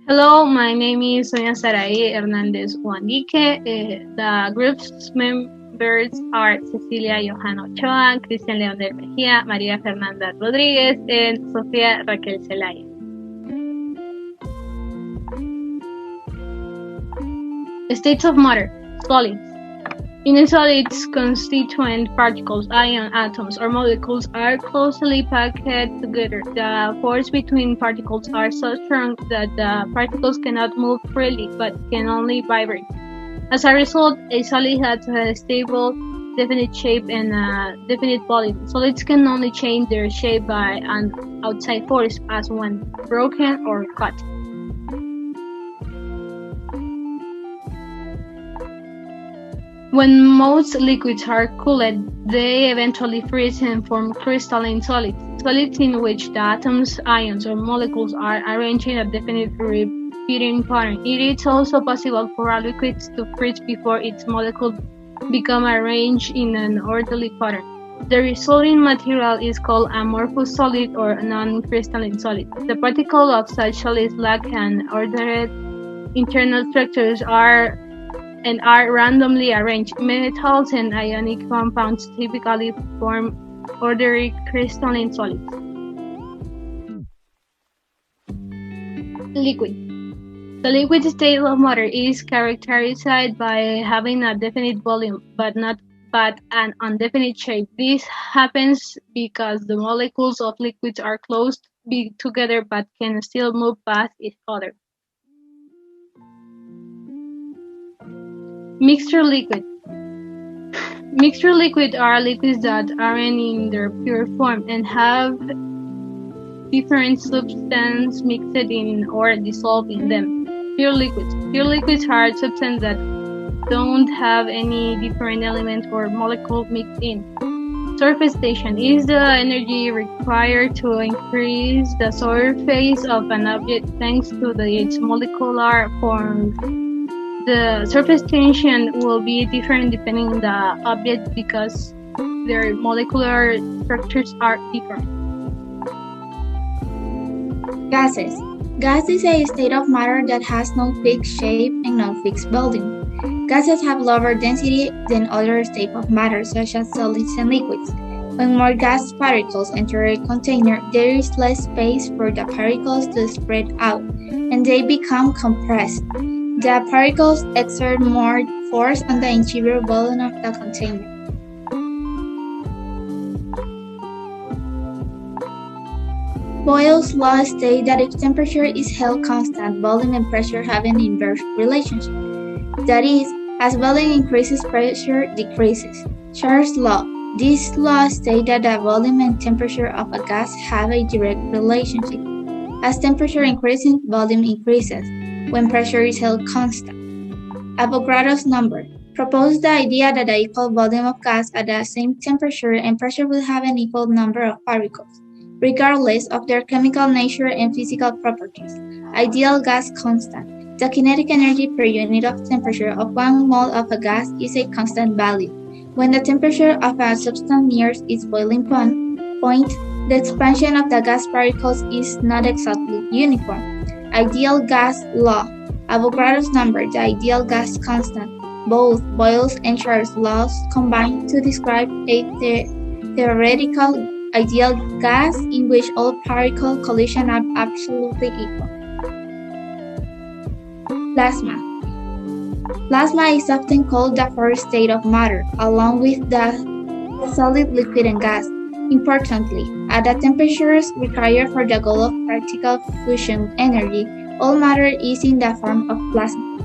Hello, my name is Sonia Sarai Hernandez Juanique. The group's members are Cecilia Johanna Ochoa, Cristian Leonel Mejía, María Fernanda Rodríguez, and Sofía Raquel Celaya. States of matter, solids. In a solid's constituent particles, ion atoms, or molecules are closely packed together. The force between particles are so strong that the particles cannot move freely but can only vibrate. As a result, a solid has a stable, definite shape and a definite volume. Solids can only change their shape by an outside force, as when broken or cut. When most liquids are cooled, they eventually freeze and form crystalline solids, solids in which the atoms, ions, or molecules are arranged in a definite repeating pattern. It is also possible for a liquid to freeze before its molecules become arranged in an orderly pattern. The resulting material is called amorphous solid or non-crystalline solid. The particles of such solids lack an ordered internal structures and are randomly arranged. Metals and ionic compounds typically form ordered crystalline solids. Liquid. The liquid state of matter is characterized by having a definite volume, but an indefinite shape. This happens because the molecules of liquids are close together but can still move past each other. Mixture liquid. Mixture liquid are liquids that aren't in their pure form and have different substances mixed in or dissolved in them. Pure liquids. Pure liquids are substances that don't have any different element or molecule mixed in. Surface tension is the energy required to increase the surface of an object thanks to its molecular form. The surface tension will be different depending on the object because their molecular structures are different. Gases. Gas is a state of matter that has no fixed shape and no fixed volume. Gases have lower density than other states of matter such as solids and liquids. When more gas particles enter a container, there is less space for the particles to spread out, and they become compressed. The particles exert more force on the interior volume of the container. Boyle's law states that if temperature is held constant, volume and pressure have an inverse relationship. That is, as volume increases, pressure decreases. Charles' law. This law states that the volume and temperature of a gas have a direct relationship. As temperature increases, volume increases when pressure is held constant. Avogadro's number proposed the idea that the equal volume of gas at the same temperature and pressure will have an equal number of particles, regardless of their chemical nature and physical properties. Ideal gas constant. The kinetic energy per unit of temperature of 1 mole of a gas is a constant value. When the temperature of a substance nears its boiling point, the expansion of the gas particles is not exactly uniform. Ideal gas law. Avogadro's number, the ideal gas constant. Both Boyle's and Charles' laws combine to describe a theoretical ideal gas in which all particle collisions are absolutely equal. Plasma. Plasma is often called the first state of matter, along with the solid, liquid, and gas. Importantly, at the temperatures required for the goal of practical fusion energy, all matter is in the form of plasma.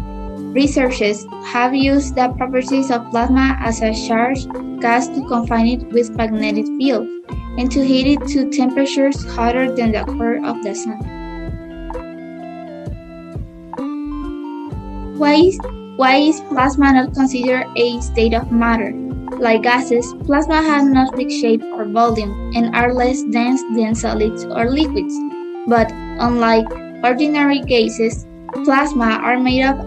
Researchers have used the properties of plasma as a charged gas to confine it with magnetic fields and to heat it to temperatures hotter than the core of the sun. Why is plasma not considered a state of matter? Like gases, plasma has no fixed shape or volume and are less dense than solids or liquids. But unlike ordinary gases, plasma are made up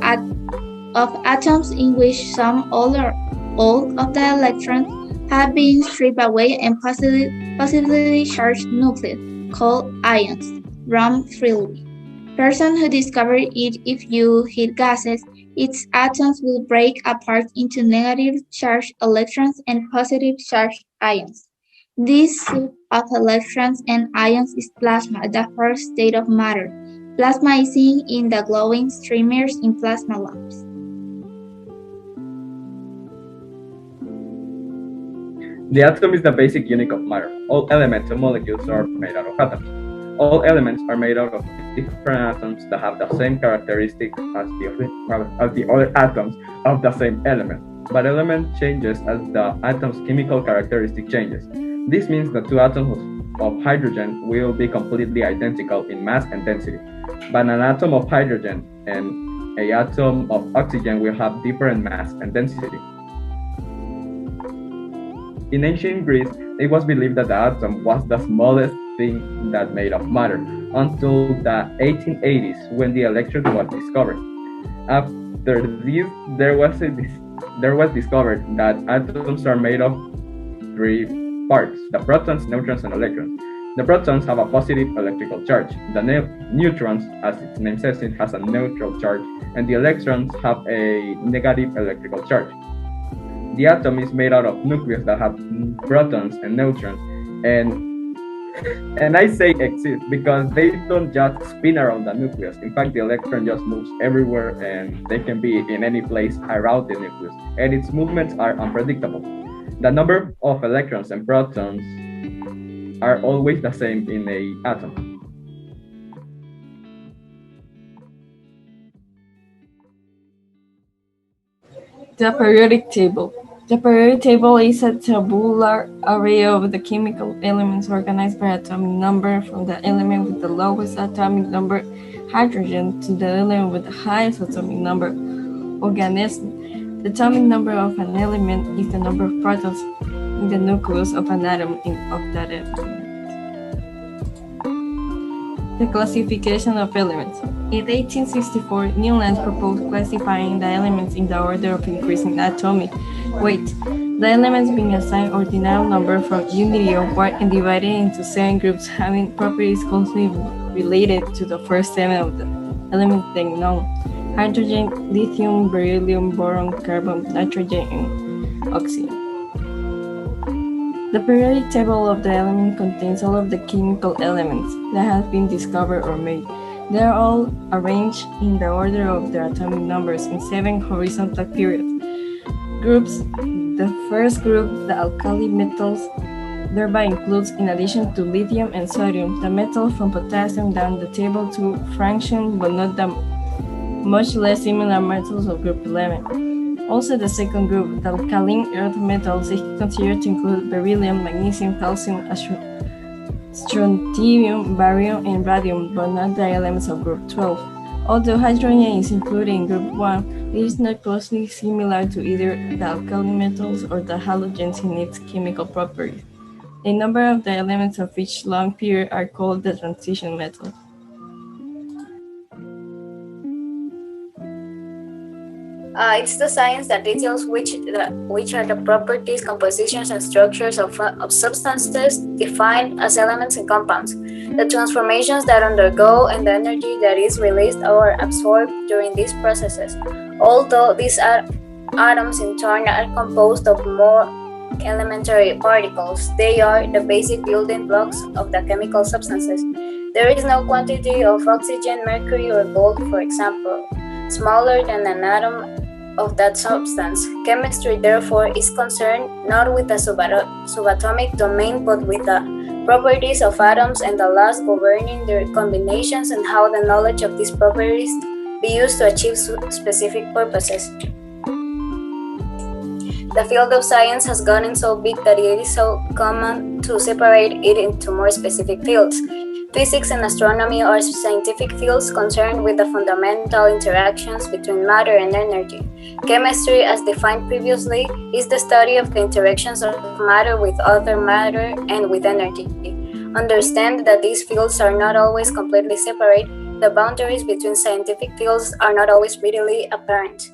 of atoms in which some all of the electrons have been stripped away and positively charged nucleus, called ions, roam freely. Person who discovered it if you heat gases, its atoms will break apart into negative charged electrons and positive charged ions. This soup of electrons and ions is plasma, the first state of matter. Plasma is seen in the glowing streamers in plasma lamps. The atom is the basic unit of matter. All elements and molecules are made out of atoms. All elements are made out of different atoms that have the same characteristics as the other atoms of the same element. But element changes as the atom's chemical characteristic changes. This means that two atoms of hydrogen will be completely identical in mass and density, but an atom of hydrogen and an atom of oxygen will have different mass and density. In ancient Greece, it was believed that the atom was the smallest thing that made of matter until the 1880s when the electron was discovered. After this, there was discovered that atoms are made of three parts: the protons, neutrons, and electrons. The protons have a positive electrical charge. The neutrons, as its name says, it has a neutral charge, and the electrons have a negative electrical charge. The atom is made out of nucleus that have protons and neutrons, and I say exist because they don't just spin around the nucleus. In fact, the electron just moves everywhere, and they can be in any place around the nucleus, and its movements are unpredictable. The number of electrons and protons are always the same in an atom. The periodic table. The periodic table is a tabular array of the chemical elements organized by atomic number from the element with the lowest atomic number, hydrogen, to the element with the highest atomic number, organism. The atomic number of an element is the number of protons in the nucleus of an atom of that element. The classification of elements. In 1864, Newland proposed classifying the elements in the order of increasing atomic weight, the elements being assigned ordinal number from unity of weight and divided into 7 groups having properties closely related to the first 7 of the elements then known: hydrogen, lithium, beryllium, boron, carbon, nitrogen, and oxygen. The periodic table of the element contains all of the chemical elements that have been discovered or made. They are all arranged in the order of their atomic numbers in 7 horizontal periods. Groups. The first group, the alkali metals, thereby includes, in addition to lithium and sodium, the metals from potassium down the table to francium, but not the much less similar metals of group 11. Also, the second group, the alkaline earth metals, is considered to include beryllium, magnesium, calcium, strontium, barium, and radium, but not the elements of group 12. Although hydrogen is included in group 1, it is not closely similar to either the alkali metals or the halogens in its chemical properties. A number of the elements of each long period are called the transition metals. It's the science that details which are the properties, compositions, and structures of substances defined as elements and compounds, the transformations that undergo, and the energy that is released or absorbed during these processes. Although these atoms in turn are composed of more elementary particles, they are the basic building blocks of the chemical substances. There is no quantity of oxygen, mercury, or gold, for example, smaller than an atom of that substance. Chemistry, therefore, is concerned not with the subatomic domain, but with the properties of atoms and the laws governing their combinations and how the knowledge of these properties be used to achieve specific purposes. The field of science has gotten so big that it is so common to separate it into more specific fields. Physics and astronomy are scientific fields concerned with the fundamental interactions between matter and energy. Chemistry, as defined previously, is the study of the interactions of matter with other matter and with energy. Understand that these fields are not always completely separate. The boundaries between scientific fields are not always readily apparent.